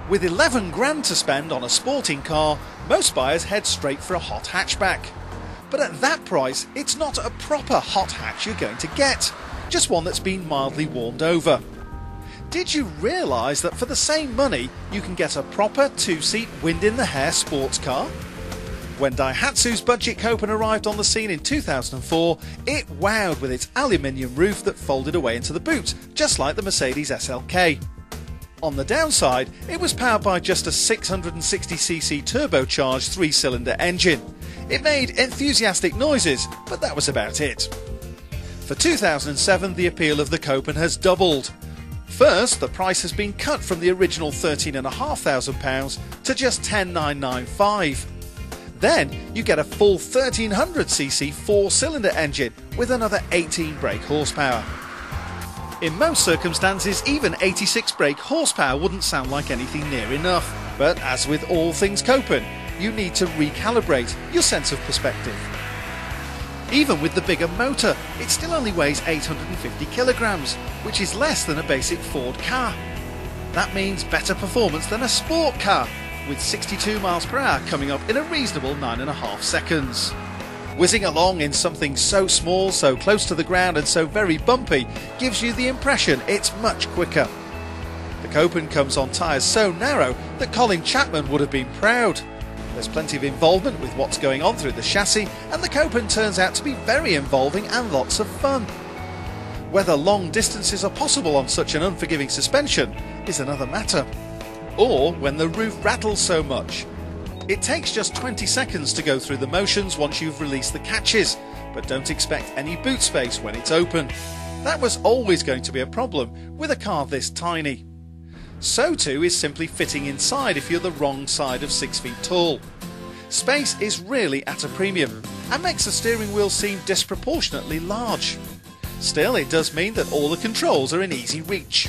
With 11 grand to spend on a sporting car, most buyers head straight for a hot hatchback. But at that price, it's not a proper hot hatch you're going to get, just one that's been mildly warmed over. Did you realise that for the same money, you can get a proper two-seat wind-in-the-hair sports car? When Daihatsu's budget Copen arrived on the scene in 2004, it wowed with its aluminium roof that folded away into the boot, just like the Mercedes SLK. On the downside, it was powered by just a 660cc turbocharged 3-cylinder engine. It made enthusiastic noises, but that was about it. For 2007, the appeal of the Copen has doubled. First, the price has been cut from the original £13,500 to just $10,995. Then you get a full 1300cc 4-cylinder engine with another 18 brake horsepower. In most circumstances, even 86 brake horsepower wouldn't sound like anything near enough. But as with all things Copen, you need to recalibrate your sense of perspective. Even with the bigger motor, it still only weighs 850 kilograms, which is less than a basic Ford car. That means better performance than a sport car, with 62 miles per hour coming up in a reasonable 9.5 seconds. Whizzing along in something so small, so close to the ground and so very bumpy gives you the impression it's much quicker. The Copen comes on tyres so narrow that Colin Chapman would have been proud. There's plenty of involvement with what's going on through the chassis, and the Copen turns out to be very involving and lots of fun. Whether long distances are possible on such an unforgiving suspension is another matter. Or when the roof rattles so much. It takes just 20 seconds to go through the motions once you've released the catches, but don't expect any boot space when it's open. That was always going to be a problem with a car this tiny. So too is simply fitting inside if you're the wrong side of 6 feet tall. Space is really at a premium and makes the steering wheel seem disproportionately large. Still, it does mean that all the controls are in easy reach.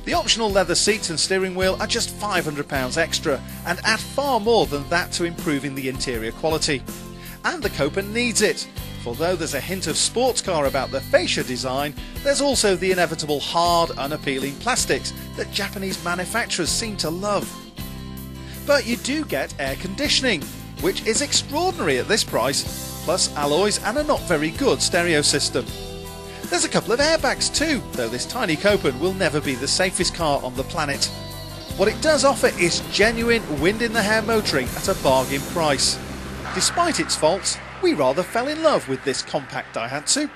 The optional leather seats and steering wheel are just £500 extra and add far more than that to improving the interior quality. And the Copen needs it, for though there's a hint of sports car about the fascia design, there's also the inevitable hard, unappealing plastics that Japanese manufacturers seem to love. But you do get air conditioning, which is extraordinary at this price, plus alloys and a not very good stereo system. There's a couple of airbags too, though this tiny Copen will never be the safest car on the planet. What it does offer is genuine wind-in-the-hair motoring at a bargain price. Despite its faults, we rather fell in love with this compact Daihatsu.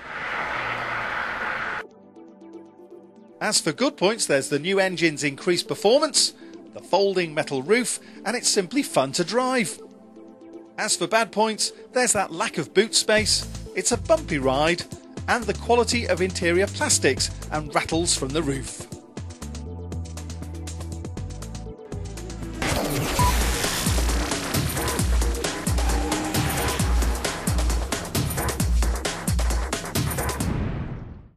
As for good points, there's the new engine's increased performance, the folding metal roof, and it's simply fun to drive. As for bad points, there's that lack of boot space, it's a bumpy ride, and the quality of interior plastics and rattles from the roof.